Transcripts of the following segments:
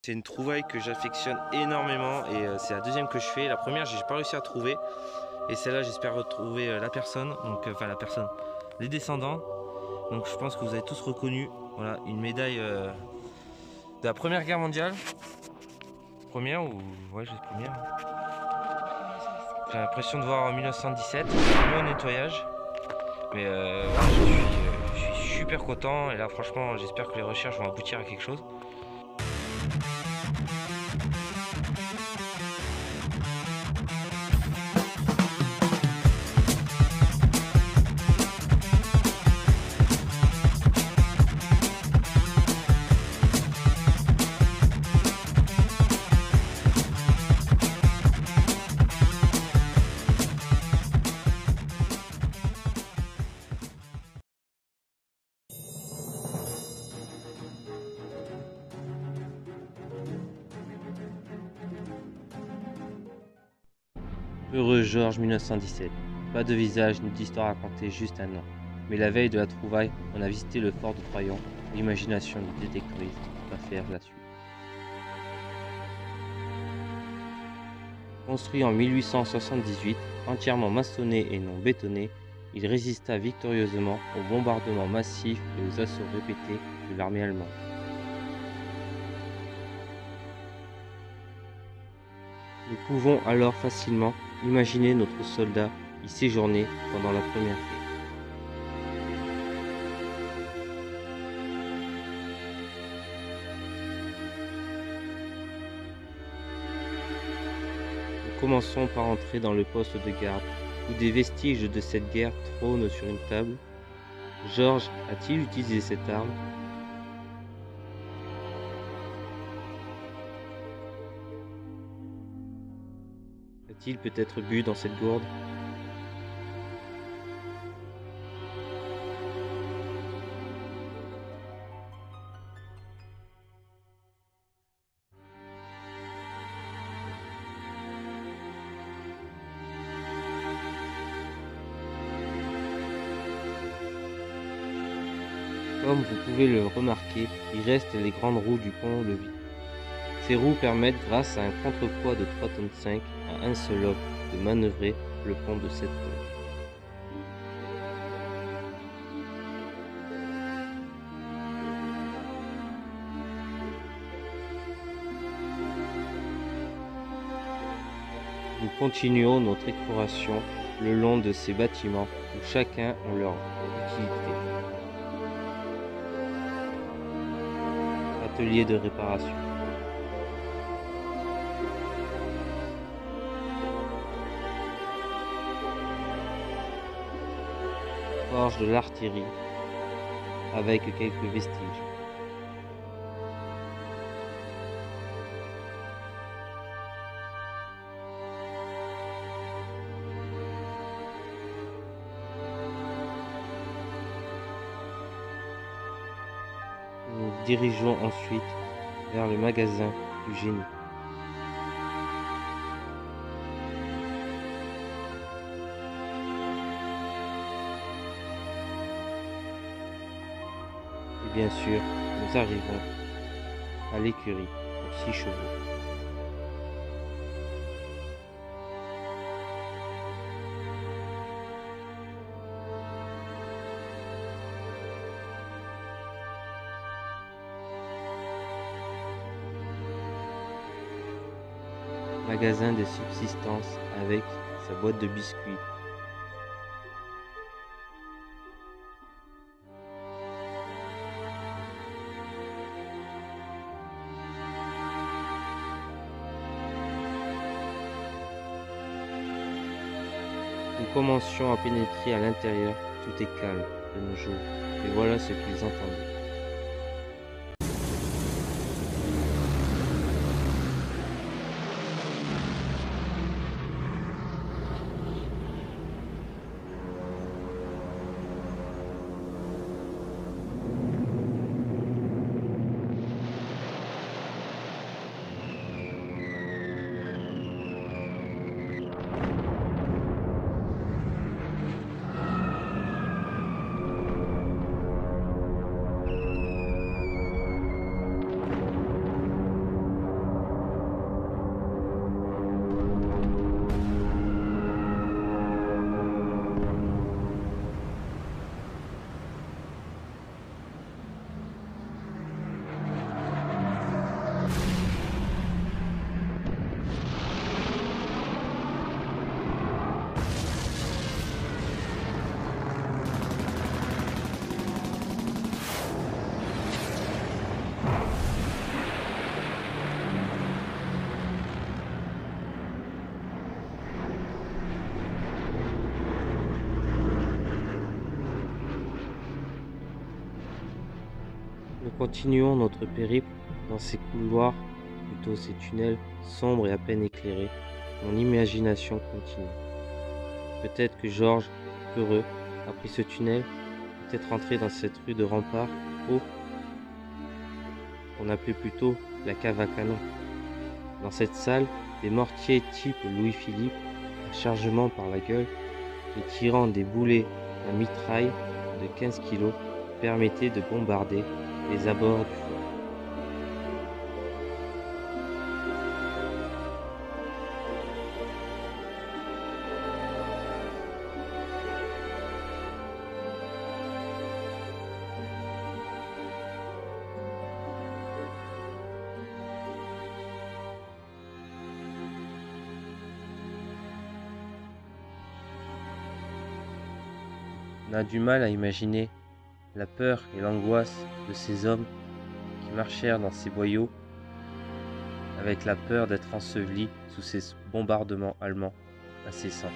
C'est une trouvaille que j'affectionne énormément et c'est la deuxième que je fais. La première, j'ai pas réussi à trouver. Et celle-là, j'espère retrouver la personne, donc enfin la personne, les descendants. Donc je pense que vous avez tous reconnu, voilà, une médaille de la Première Guerre mondiale. Première ou ouais, j'ai première. J'ai l'impression de voir en 1917, mieux au nettoyage. Mais voilà, je suis super content et là franchement j'espère que les recherches vont aboutir à quelque chose. Heureux Georges 1917. Pas de visage ni d'histoire racontée, juste un nom. Mais la veille de la trouvaille, on a visité le fort de Troyon. L'imagination du détectoriste va faire la suite. Construit en 1878, entièrement maçonné et non bétonné, il résista victorieusement aux bombardements massifs et aux assauts répétés de l'armée allemande. Nous pouvons alors facilement imaginer notre soldat y séjourner pendant la Première Guerre. Nous commençons par entrer dans le poste de garde, où des vestiges de cette guerre trônent sur une table. Georges a-t-il utilisé cette arme? A-t-il peut-être bu dans cette gourde? Comme vous pouvez le remarquer, il reste les grandes roues du pont-levis. Ces roues permettent, grâce à un contrepoids de 3,5 tonnes à un seul homme, de manœuvrer le pont de 7 tonnes. Nous continuons notre exploration le long de ces bâtiments où chacun a leur utilité. Atelier de réparation. Forge de l'artillerie avec quelques vestiges. Nous nous dirigeons ensuite vers le magasin du génie. Et bien sûr, nous arrivons à l'écurie aux 6 chevaux. Magasin de subsistance avec sa boîte de biscuits. Nous commencions à pénétrer à l'intérieur, tout est calme de nos jours, et voilà ce qu'ils entendaient. Continuons notre périple dans ces couloirs, plutôt ces tunnels sombres et à peine éclairés. Mon imagination continue. Peut-être que Georges, heureux, a pris ce tunnel, peut-être entré dans cette rue de rempart, qu'on appelait plutôt la cave à canon. Dans cette salle, des mortiers type Louis-Philippe, à chargement par la gueule, et tirant des boulets à mitraille de 15 kilos, permettaient de bombarder les abords du fort. On a du mal à imaginer la peur et l'angoisse de ces hommes qui marchèrent dans ces boyaux avec la peur d'être ensevelis sous ces bombardements allemands incessants.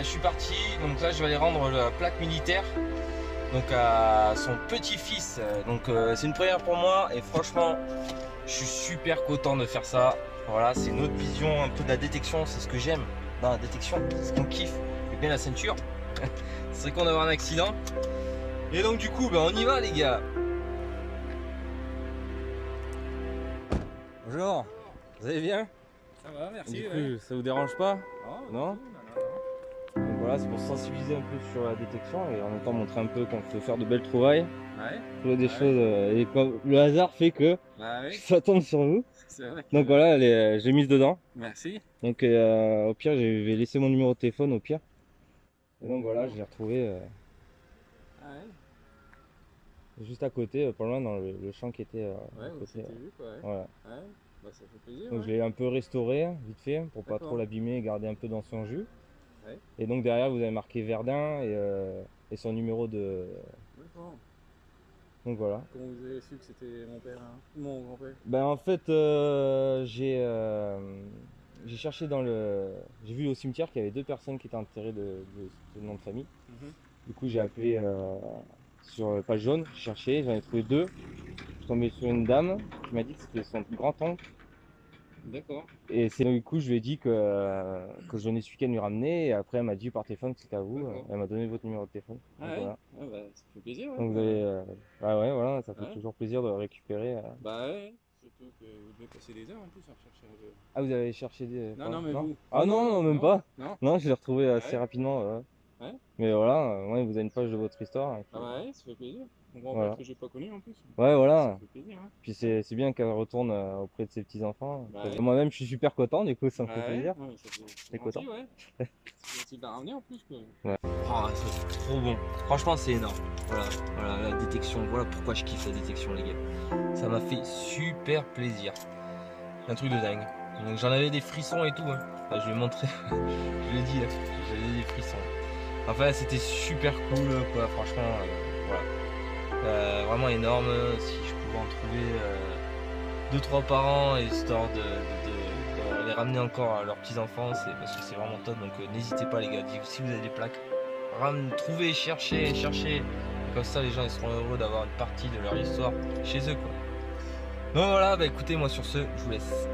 Je suis parti, donc là je vais aller rendre la plaque militaire donc à son petit-fils. Donc c'est une première pour moi et franchement je suis super content de faire ça. Voilà, c'est une autre vision un peu de la détection, c'est ce que j'aime dans la détection, c'est ce qu'on kiffe. Et bien la ceinture, c'est serait con d'avoir un accident. Et donc du coup ben, on y va les gars. Bonjour, vous allez bien? Ça va, merci. Du coup, Ouais. ça vous dérange pas? Non. Non. Donc voilà, c'est pour sensibiliser un peu sur la détection et en même temps montrer un peu qu'on peut faire de belles trouvailles. Ouais. Trouver des choses et le hasard fait que Bah oui, ça tombe sur vous. c'est vrai. Donc voilà, j'ai mise dedans. Merci. Donc au pire, je vais laisser mon numéro de téléphone au pire. Et donc voilà, je l'ai retrouvé Ah ouais. juste à côté, pas loin dans le champ qui était Ouais, à on côté. s'était vu quoi. Ouais. Voilà. Ouais. Bah ça fait plaisir. Donc Ouais. je l'ai un peu restauré vite fait pour pas D'accord. trop l'abîmer et garder un peu dans son jus. Ouais. Et donc derrière, vous avez marqué Verdun et son numéro de. D'accord. Donc voilà. Comment vous avez su que c'était mon père, hein? Mon grand-père? Ben en fait, j'ai cherché dans le. J'ai vu au cimetière qu'il y avait deux personnes qui étaient enterrées de ce nom de famille. Du coup, j'ai appelé sur page jaune, j'ai cherché, j'en ai trouvé deux. Je suis tombé sur une dame qui m'a dit que c'était son grand-oncle. D'accord. Et c'est du coup, je lui ai dit que je venais ce week-end lui ramener. Et après, elle m'a dit par téléphone que c'était à vous. D'accord. Elle m'a donné votre numéro de téléphone. Ah Donc ouais. voilà. Ah bah ça fait plaisir. Ouais. Donc vous avez. Ah ouais, voilà, ça fait Ouais. toujours plaisir de récupérer. Bah ouais. surtout que vous devez passer des heures en plus à rechercher un peu. Ah, vous avez cherché des. Non, non, mais vous. Ah non, non, même pas. Non. Non, je l'ai retrouvé assez Ouais. rapidement. Ouais. Mais voilà, ouais, vous avez une page de votre histoire. Et puis, Ah bah ouais, ça fait plaisir. Mon grand-père Voilà. que j'ai pas connu en plus. Ouais, voilà. Ça fait plaisir, hein. Puis c'est bien qu'elle retourne auprès de ses petits-enfants. Bah ouais. Moi-même, je suis super content, du coup, ça me fait Ouais, plaisir. ouais, ça fait T'es gentil, content? ouais. C'est gentil de la ramener en plus, quoi. Oh, c'est trop bon. Franchement, c'est énorme. Voilà, voilà, la détection. Voilà pourquoi je kiffe la détection, les gars. Ça m'a fait super plaisir. Un truc de dingue. Donc j'en avais des frissons et tout. Hein. Enfin, je vais montrer. Je l'ai dit, hein. J'avais des frissons. Enfin, c'était super cool, quoi. Franchement, voilà. Vraiment énorme. Si je pouvais en trouver 2-3 par an, histoire de les ramener encore à leurs petits-enfants, c'est parce que c'est vraiment top. Donc n'hésitez pas, les gars. Si vous avez des plaques, trouvez, cherchez. Comme ça, les gens ils seront heureux d'avoir une partie de leur histoire chez eux, quoi. Donc voilà, bah écoutez, moi sur ce, je vous laisse.